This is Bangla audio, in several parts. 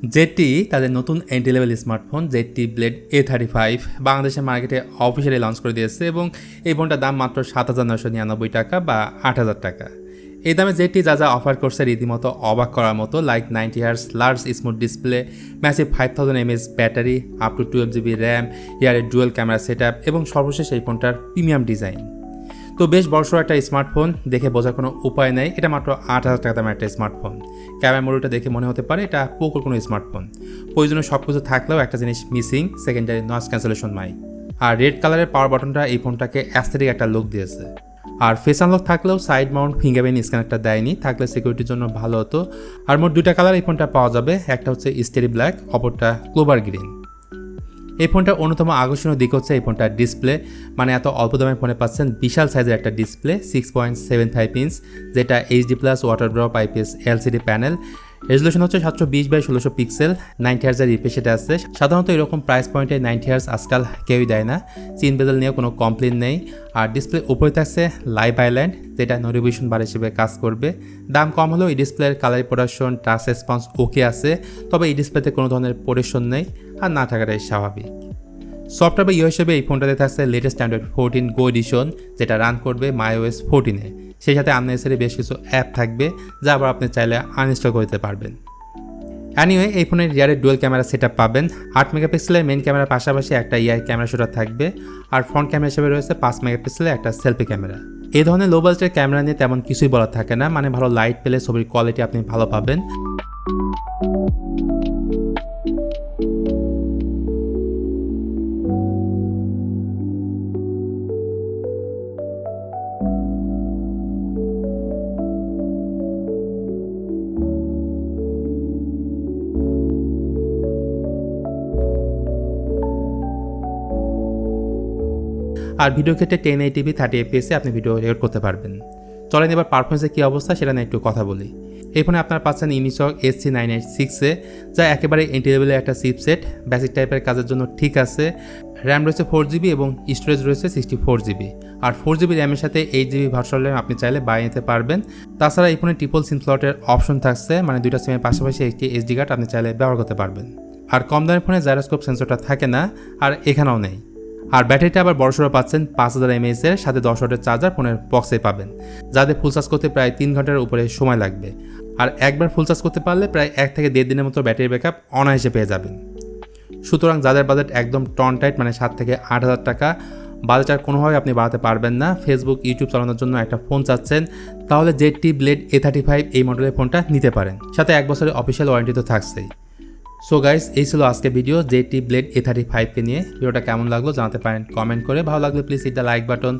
ZTE তাদের নতুন entry level smartphone ZTE Blade A35 বাংলাদেশের মার্কেটে অফিসিয়ালি লঞ্চ করে দিয়েছে এবং এই ফোনটার দাম মাত্র 7,999 টাকা বা 8,000 টাকা। এই দামে ZTE যা অফার করছে রীতিমতো অবাক করার মতো, like 90Hz large smooth display, massive 5000 mAh battery, up to 12GB RAM, ইয়ারের ডুয়েল ক্যামেরা সেটআপ এবং সর্বশেষ এই ফোনটার প্রিমিয়াম ডিজাইন। তো বেশ বড়সড় একটা স্মার্টফোন, দেখে বোঝার কোনো উপায় নেই এটা মাত্র 8,000 টাকা দামের একটা স্মার্টফোন। ক্যামেরা মডেলটা দেখে মনে হতে পারে এটা পোকোর কোনো স্মার্টফোন। প্রয়োজনীয় সব কিছু থাকলেও একটা জিনিস missing, secondary noise cancellation mic. আর রেড কালারের পাওয়ার বাটনটা এই ফোনটাকে অ্যাস্থেটিক একটা লুক দিয়েছে। আর ফেস আনলক থাকলেও সাইড মাউন্ট ফিঙ্গারপ্রিন্ট স্ক্যানারটা দেয়নি, থাকলে সিকিউরিটির জন্য ভালো হতো। আর মোট দুইটা কালার এই ফোনটা পাওয়া যাবে, একটা হচ্ছে স্টেরি ব্ল্যাক, অপরটা ক্লোভার গ্রিন। এই ফোনটার অন্যতম আকর্ষণীয় দিক হচ্ছে এই ফোনটার ডিসপ্লে, মানে এত অল্প দামের ফোনে পাচ্ছেন বিশাল সাইজের একটা ডিসপ্লে 6.75 ইঞ্চ, যেটা HD+ water drop IPS LCD panel. Resolution হচ্ছে 720x1600 pixel, 90Hz refresh rate আছে। সাধারণত এরকম প্রাইস পয়েন্টে 90Hz আজকাল কেউই দেয় না, চিন বেজেল নিয়েও কোনো কমপ্লেন নেই। আর ডিসপ্লে উপরে থাকছে লাইভ আইল্যান্ড, যেটা নোটিফিকেশন বার হিসেবে কাজ করবে। দাম কম হলেও এই ডিসপ্লের কালার প্রোডাকশন, টাচ রেসপন্স ওকে আছে, তবে এই ডিসপ্লেতে কোনো ধরনের প্রোটেকশন নেই, আর না থাকাটাই স্বাভাবিক। সফটওয়্যার বা হিসেবে এই ফোনটাতে থাকছে লেটেস্ট Android 14 Go এডিশন, যেটা রান করবে MyOS 14-এ। সেই সাথে আননেসেসারি বেশ কিছু অ্যাপ থাকবে, যা আবার আপনি চাইলে আনইনস্টল করতে পারবেন। অ্যানিওয়ে এই ফোনের রিয়ারের ডুয়েল ক্যামেরা সেটআপ পাবেন। 8 মেগাপিক্সেলের মেইন ক্যামেরার পাশাপাশি একটা ক্যামেরা শুটার থাকবে, আর ফ্রন্ট ক্যামেরা হিসেবে রয়েছে 5 মেগাপিক্সেলের একটা সেলফি ক্যামেরা। এই ধরনের লো বাজেটের ক্যামেরা নিয়ে তেমন কিছুই বলার থাকে না, মানে ভালো লাইট পেলে ছবির কোয়ালিটি আপনি ভালো পাবেন। আর ভিডিও ক্ষেত্রে 1080p 30fps আপনি ভিডিও রেকর্ড করতে পারবেন। চলেন এবার পারফরমেন্সের কী অবস্থা সেটা নিয়ে একটু কথা বলি। এই ফোনে আপনারা পাচ্ছেন ইমিচক SC986-এ, যা একেবারে এন্ট্রি লেভেলের একটা চিপসেট, বেসিক টাইপের কাজের জন্য ঠিক আছে। র্যাম রয়েছে 4GB এবং স্টোরেজ রয়েছে 64GB। আর 4GB র্যামের সাথে 8GB ভার্চুয়াল র্যাম আপনি চাইলে বাড়িয়ে নিতে পারবেন। তাছাড়া এই ফোনে ট্রিপল সিম স্লটের অপশন থাকছে, মানে দুইটা সিমের পাশাপাশি একটি SD কার্ড আপনি চাইলে ব্যবহার করতে পারবেন। আর কম দামের ফোনে জাইরোস্কোপ সেন্সরটা থাকে না, আর এখানেও নেই। আর ব্যাটারিটা আবার বড়সড় পাচ্ছেন 5000 mAh এর সাথে 10 ওয়াটের চার্জার ফোনের বক্সে পাবেন, যাতে ফুল চার্জ করতে প্রায় 3 ঘন্টার উপরে সময় লাগবে। আর একবার ফুল চার্জ করতে পারলে প্রায় 1 থেকে 1.5 দিনের মতো ব্যাটারি ব্যাকআপ অনায়াসে পেয়ে যাবেন। সুতরাং যাদের বাজেট একদম টন টাইট, মানে 7 থেকে 8,000 টাকা, বাজেট আর কোনোভাবে আপনি বাড়াতে পারবেন না, ফেসবুক ইউটিউব চালানোর জন্য একটা ফোন চাচ্ছেন, তাহলে ZTE Blade A35 এই মডেলের ফোনটা নিতে পারেন। সাথে 1 বছরের অফিসিয়াল ওয়ারেন্টি তো থাকছেই। সো গাইস, এই ছিল আজকের ভিডিও ZTE Blade A35-কে নিয়ে। ভিডিওটা কেমন লাগলো জানাতে পারেন কমেন্ট করে। ভালো লাগলে please hit the like button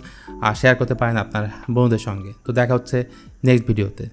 আর শেয়ার করতে পারেন আপনার বন্ধুদের সঙ্গে। তো দেখা হচ্ছে নেক্সট ভিডিওতে।